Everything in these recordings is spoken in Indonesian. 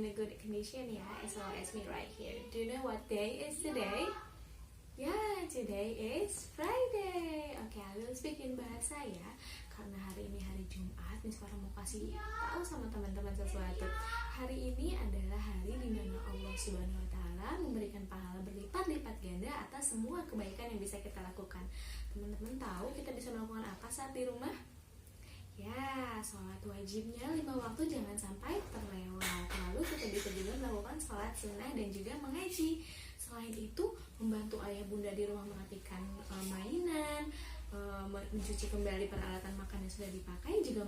a good condition ya, as well as me right here. Do you know what day is today? Yeah, today is Friday. Oke, I will speak in bahasa ya. Karena hari ini hari Jumat, Miss Farah mau kasih tahu sama teman-teman sesuatu. Hari ini adalah hari di mana Allah Subhanahu wa taala memberikan pahala berlipat-lipat ganda atas semua kebaikan yang bisa kita lakukan. Teman-teman tahu kita bisa melakukan apa saat di rumah? Ya, sholat wajibnya 5 waktu jangan sampai terlewat. Lalu kita bisa juga melakukan sholat sunnah dan juga mengaji. Selain itu, membantu ayah bunda di rumah merapikan mainan, mencuci kembali peralatan makan yang sudah dipakai juga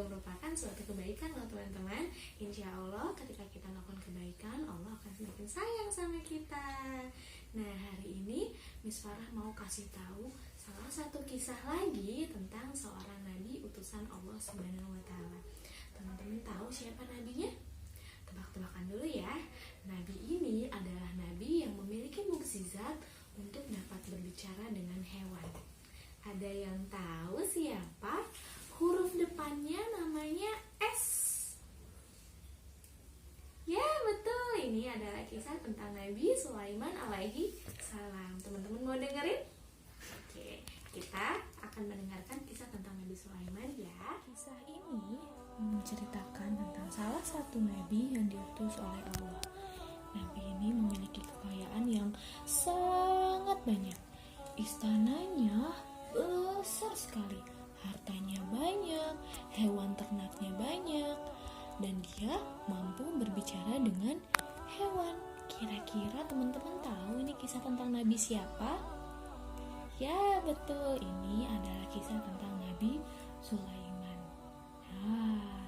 merupakan suatu kebaikan loh teman-teman. Insya Allah ketika kita melakukan kebaikan, Allah akan semakin sayang sama kita. Nah, hari ini Miss Farah mau kasih tahu salah satu kisah lagi tentang seorang nabi utusan Allah Subhanahu wa taala. Teman-teman tahu siapa nabinya? Tebak-tebakan dulu ya. Nabi ini adalah nabi yang memiliki mukjizat untuk dapat berbicara dengan hewan. Ada yang tahu siapa? Huruf depannya namanya S. Ya, betul. Ini adalah kisah tentang Nabi Sulaiman alaihi salam. Teman-teman mau dengerin? Oke, kita akan mendengarkan kisah tentang Nabi Sulaiman ya. Kisah ini menceritakan tentang salah satu nabi yang diutus oleh Allah. Nabi ini memiliki kekayaan yang sangat banyak. Istananya besar sekali, hartanya banyak, hewan ternaknya banyak, dan dia mampu berbicara dengan hewan. Kira-kira teman-teman tahu ini kisah tentang nabi siapa? Ya, betul, ini adalah kisah tentang Nabi Sulaiman. Nah,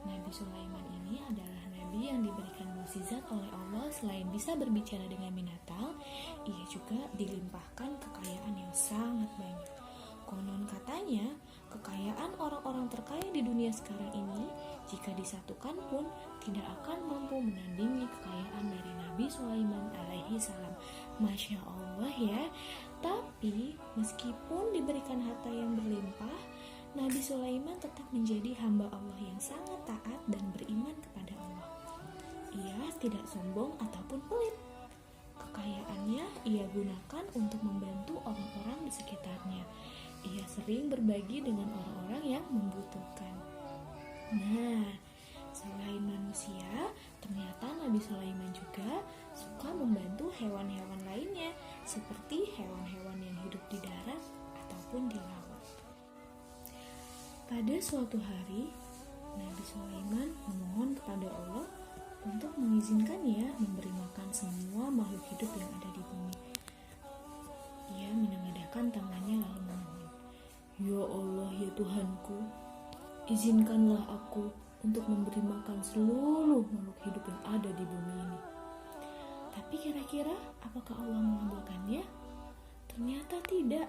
Nabi Sulaiman ini adalah nabi yang diberikan mukjizat oleh Allah. Selain bisa berbicara dengan binatang, ia juga dilimpahkan kekayaan yang sangat banyak. Konon katanya, kekayaan orang-orang terkaya di dunia sekarang ini jika disatukan pun tidak akan mampu menandingi kekayaan dari Nabi Sulaiman alaihi salam. Masya Allah ya. Tapi meskipun diberikan harta yang berlimpah, Nabi Sulaiman tetap menjadi hamba Allah yang sangat taat dan beriman kepada Allah. Ia tidak sombong ataupun pelit. Kekayaannya ia gunakan untuk membantu orang-orang di sekitarnya. Ia sering berbagi dengan orang-orang yang membutuhkan. Nah, selain manusia, ternyata Nabi Sulaiman juga suka membantu hewan-hewan lainnya, seperti hewan-hewan yang hidup di darat ataupun di laut. Pada suatu hari, Nabi Sulaiman memohon kepada Allah untuk mengizinkannya memberi makan semua makhluk hidup yang ada di bumi. Ia menengadahkan tangannya lalu memohon, "Ya Allah, ya Tuhanku, izinkanlah aku untuk memberi makan seluruh makhluk hidup yang ada di bumi ini." Tapi kira-kira apakah Allah mengabulkannya? Ternyata tidak.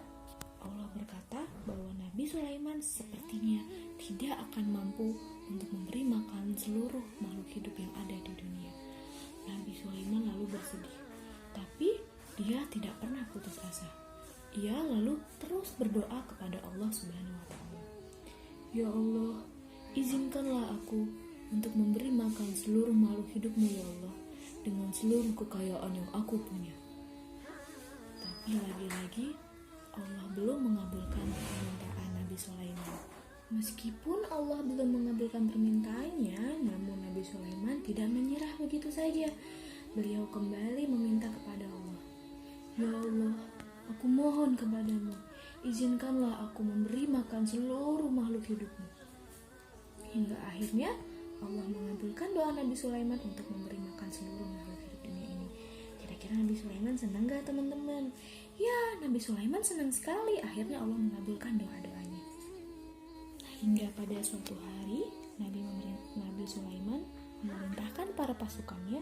Allah berkata bahwa Nabi Sulaiman sepertinya tidak akan mampu untuk memberi makan seluruh makhluk hidup yang ada di dunia. Nabi Sulaiman lalu bersedih, tapi dia tidak pernah putus asa. Ia lalu terus berdoa kepada Allah Subhanahu wa taala. "Ya Allah, izinkanlah aku untuk memberi makan seluruh makhluk hidupmu ya Allah, dengan seluruh kekayaan yang aku punya." Tapi lagi-lagi Allah belum mengabulkan permintaan Nabi Sulaiman. Meskipun Allah belum mengabulkan permintaannya, namun Nabi Sulaiman tidak menyerah begitu saja. Beliau kembali meminta kepada Allah, "Ya Allah, aku mohon kepadamu, izinkanlah aku memberi makan seluruh makhluk hidupmu." Hingga akhirnya Allah mengabulkan doa Nabi Sulaiman untuk memberi makan seluruh makhluk hidup dunia ini. Kira-kira Nabi Sulaiman senang gak teman-teman? Ya, Nabi Sulaiman senang sekali. Akhirnya Allah mengabulkan doa-doanya. Hingga pada suatu hari, Nabi Sulaiman memerintahkan para pasukannya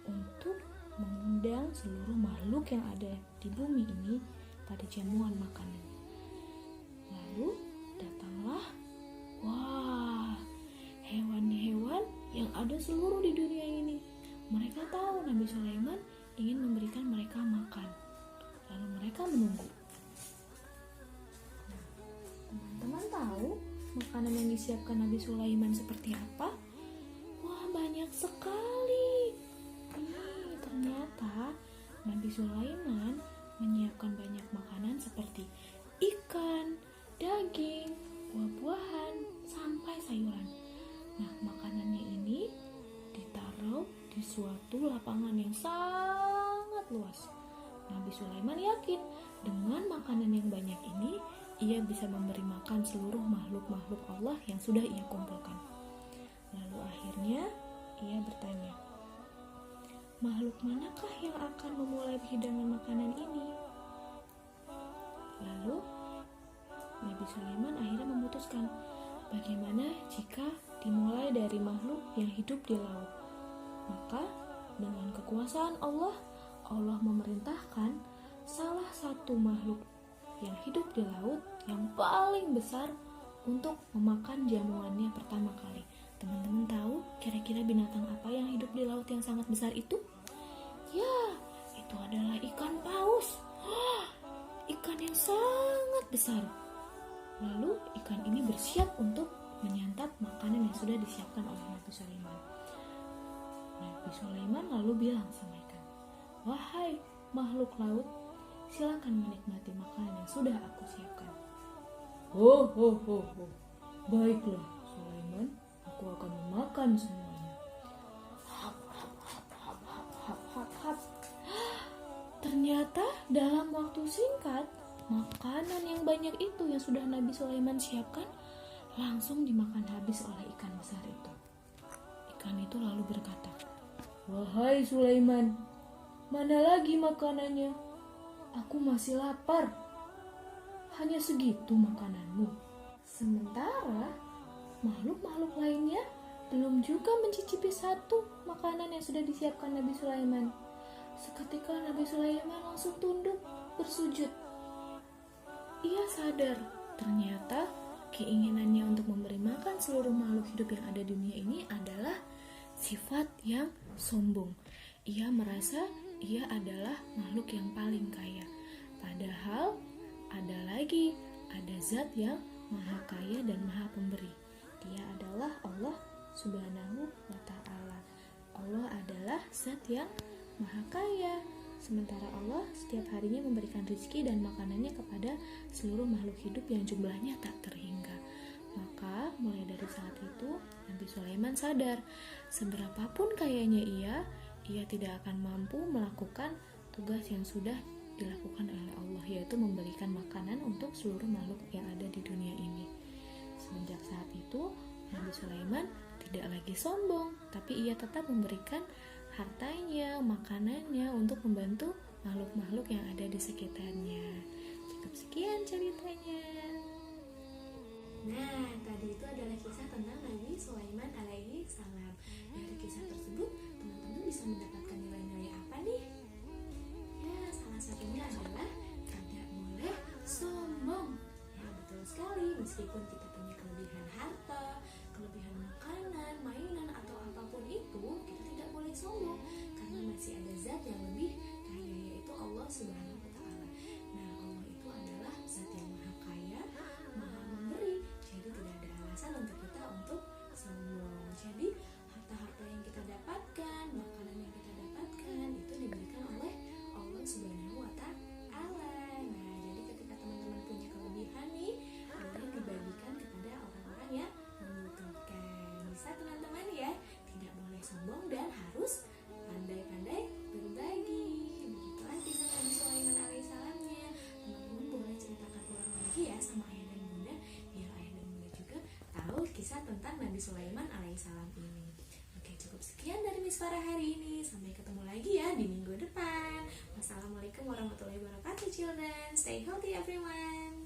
untuk mengundang seluruh makhluk yang ada di bumi ini pada jamuan makanan. Lalu datanglah, hewan-hewan yang ada seluruh di dunia ini. Mereka tahu Nabi Sulaiman ingin memberikan mereka makan. Lalu mereka menunggu. Teman-teman tahu makanan yang disiapkan Nabi Sulaiman seperti apa? Wah, banyak sekali. Ternyata Nabi Sulaiman menyiapkan banyak makanan seperti ikan, daging, buah-buahan, sampai sayuran. Nah, makanannya ini ditaruh di suatu lapangan yang sangat luas. Nabi Sulaiman yakin dengan makanan yang banyak ini, ia bisa memberi makan seluruh makhluk-makhluk Allah yang sudah ia kumpulkan. Lalu akhirnya ia bertanya, makhluk manakah yang akan memulai hidangan makanan ini? Lalu Nabi Sulaiman akhirnya memutuskan, bagaimana jika dimulai dari makhluk yang hidup di laut? Maka dengan kekuasaan Allah, Allah memerintahkan salah satu makhluk yang hidup di laut yang paling besar untuk memakan jamuannya pertama kali. Teman-teman tahu kira-kira binatang apa yang hidup di laut yang sangat besar itu? Ya, itu adalah ikan paus. Ikan yang sangat besar. Lalu ikan ini bersiap untuk menyantap makanan yang sudah disiapkan oleh Nabi Sulaiman. Nabi Sulaiman lalu bilang sama ikan, wahai makhluk laut, silakan menikmati makanan yang sudah aku siapkan. Baiklah Sulaiman, aku akan memakan semuanya. Ternyata dalam waktu singkat, makanan yang banyak itu yang sudah Nabi Sulaiman siapkan langsung dimakan habis oleh ikan besar itu. Ikan itu lalu berkata, wahai Sulaiman, mana lagi makanannya? Aku masih lapar. Hanya segitu makananmu. Sementara makhluk-makhluk lainnya belum juga mencicipi satu makanan yang sudah disiapkan Nabi Sulaiman. Seketika Nabi Sulaiman langsung tunduk bersujud. Ia sadar ternyata keinginannya untuk memberi makan seluruh makhluk hidup yang ada di dunia ini adalah sifat yang sombong. Ia merasa ia adalah makhluk yang paling kaya. Padahal ada zat yang maha kaya dan maha pemberi. Dia adalah Allah Subhanahu wa ta'ala. Allah adalah zat yang maha kaya. Sementara Allah setiap harinya memberikan rezeki dan makanannya kepada seluruh makhluk hidup yang jumlahnya tak terhingga. Maka mulai dari saat itu Nabi Sulaiman sadar, seberapapun kayanya ia tidak akan mampu melakukan tugas yang sudah dilakukan oleh Allah, yaitu memberikan makanan untuk seluruh makhluk yang ada di dunia ini. Semenjak saat itu Nabi Sulaiman tidak lagi sombong, tapi ia tetap memberikan hartanya, makanannya untuk membantu makhluk-makhluk yang ada di sekitarnya. Cukup sekian ceritanya. Nah, tadi itu adalah kisah tentang Nabi Sulaiman alaihi salam. Dari kisah tersebut, teman-teman bisa mendapatkan nilai-nilai apa nih? Ya, salah satunya adalah tidak boleh sombong. Ya, betul sekali. Meskipun kita punya kelebihan harta, kelebihan makanan, mainan, atau apapun itu, kita tidak boleh sombong. Karena masih ada zat yang lebih kaya, yaitu Allah Subhanahu wa ta'ala. Nah, Allah itu adalah zat yang maha kaya, maha memberi. Jadi tidak ada alasan untuk kita untuk sombong. Jadi harta-harta yang kita dapatkan, makanan yang kita dapatkan itu diberikan oleh Allah Subhanahu wa ta'ala. Nah, jadi ketika teman-teman punya kelebihan nih, boleh dibagikan kepada orang-orang yang membutuhkan. Bisa teman-teman ya, tidak boleh sombong dan harus pandai-pandai berbagi. Begitulah kisah Nabi Sulaiman alaihissalamnya. Teman-teman boleh ceritakan ulang lagi ya sama ayah dan bunda, biar ayah dan bunda juga tahu kisah tentang Nabi Sulaiman alaihissalam ini. Oke, cukup sekian dari Miss Farah hari ini. Sampai ketemu lagi ya di minggu depan. Wassalamualaikum warahmatullahi wabarakatuh, children. Stay healthy everyone.